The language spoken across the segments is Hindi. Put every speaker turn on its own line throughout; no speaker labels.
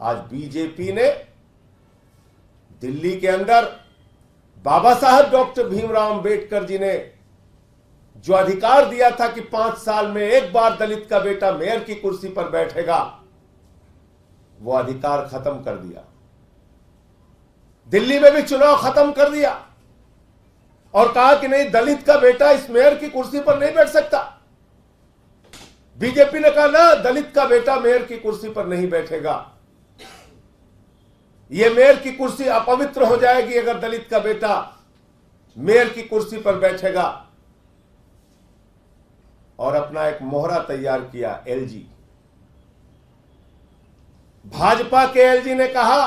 आज बीजेपी ने दिल्ली के अंदर बाबा साहब डॉक्टर भीमराव अंबेडकर जी ने जो अधिकार दिया था कि 5 साल में एक बार दलित का बेटा मेयर की कुर्सी पर बैठेगा, वो अधिकार खत्म कर दिया। दिल्ली में भी चुनाव खत्म कर दिया और कहा कि नहीं, दलित का बेटा इस मेयर की कुर्सी पर नहीं बैठ सकता। बीजेपी ने कहा ना, दलित का बेटा मेयर की कुर्सी पर नहीं बैठेगा, यह मेयर की कुर्सी अपवित्र हो जाएगी अगर दलित का बेटा मेयर की कुर्सी पर बैठेगा। और अपना एक मोहरा तैयार किया एलजी। भाजपा के एलजी ने कहा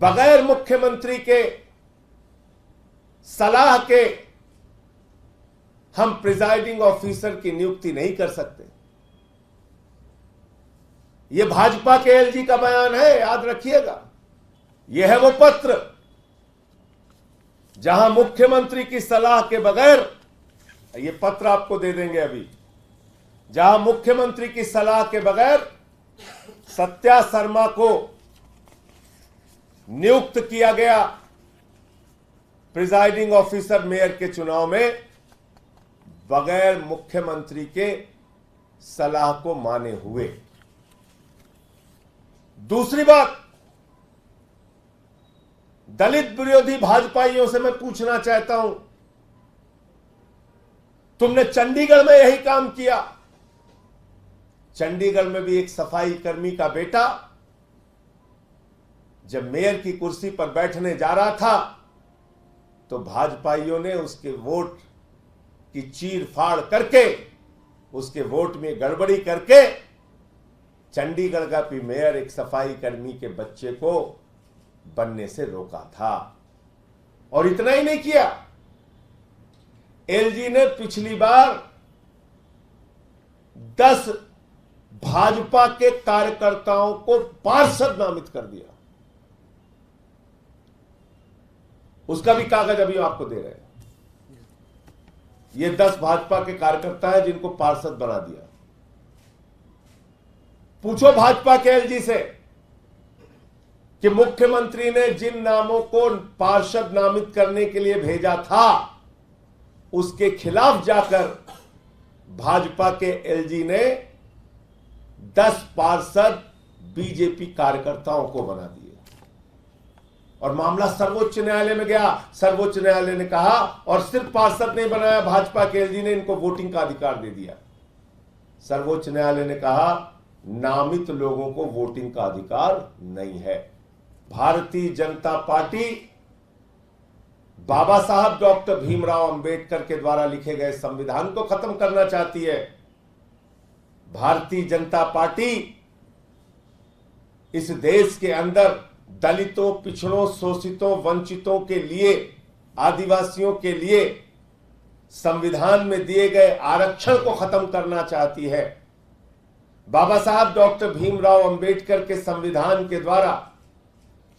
बगैर मुख्यमंत्री के सलाह के हम प्रिजाइडिंग ऑफिसर की नियुक्ति नहीं कर सकते। यह भाजपा के एलजी का बयान है, याद रखिएगा। यह है वो पत्र जहां मुख्यमंत्री की सलाह के बगैर, यह पत्र आपको दे देंगे अभी, जहां मुख्यमंत्री की सलाह के बगैर सत्या शर्मा को नियुक्त किया गया प्रिजाइडिंग ऑफिसर मेयर के चुनाव में, बगैर मुख्यमंत्री के सलाह को माने हुए। दूसरी बात, दलित विरोधी भाजपाइयों से मैं पूछना चाहता हूं, तुमने चंडीगढ़ में यही काम किया। चंडीगढ़ में भी एक सफाई कर्मी का बेटा जब मेयर की कुर्सी पर बैठने जा रहा था तो भाजपाइयों ने उसके वोट की चीर फाड़ करके, उसके वोट में गड़बड़ी करके चंडीगढ़ का भी मेयर एक सफाई कर्मी के बच्चे को बनने से रोका था। और इतना ही नहीं किया, एलजी ने पिछली बार 10 भाजपा के कार्यकर्ताओं को पार्षद नामित कर दिया। उसका भी कागज अभी आपको दे रहे हैं। ये 10 भाजपा के कार्यकर्ता हैं जिनको पार्षद बना दिया। पूछो भाजपा के एलजी से कि मुख्यमंत्री ने जिन नामों को पार्षद नामित करने के लिए भेजा था, उसके खिलाफ जाकर भाजपा के एलजी ने 10 पार्षद बीजेपी कार्यकर्ताओं को बना दिए। और मामला सर्वोच्च न्यायालय में गया। सर्वोच्च न्यायालय ने कहा, और सिर्फ पार्षद नहीं बनाया भाजपा के एलजी ने, इनको वोटिंग का अधिकार दे दिया। सर्वोच्च न्यायालय ने कहा नामित लोगों को वोटिंग का अधिकार नहीं है। भारतीय जनता पार्टी बाबा साहब डॉक्टर भीमराव अंबेडकर के द्वारा लिखे गए संविधान को खत्म करना चाहती है। भारतीय जनता पार्टी इस देश के अंदर दलितों, पिछड़ों, शोषितों, वंचितों के लिए, आदिवासियों के लिए संविधान में दिए गए आरक्षण को खत्म करना चाहती है। बाबा साहब डॉक्टर भीमराव अंबेडकर के संविधान के द्वारा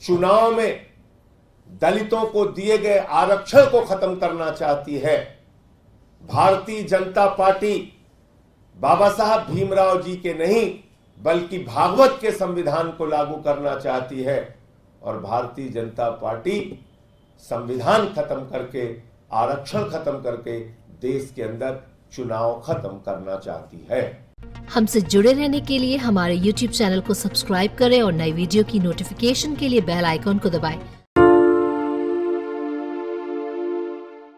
चुनाव में दलितों को दिए गए आरक्षण को खत्म करना चाहती है। भारतीय जनता पार्टी बाबा साहब भीमराव जी के नहीं बल्कि भागवत के संविधान को लागू करना चाहती है। और भारतीय जनता पार्टी संविधान खत्म करके, आरक्षण खत्म करके देश के अंदर चुनाव खत्म करना चाहती है।
हमसे जुड़े रहने के लिए हमारे YouTube चैनल को सब्सक्राइब करें और नई वीडियो की नोटिफिकेशन के लिए बेल आइकॉन को दबाएं।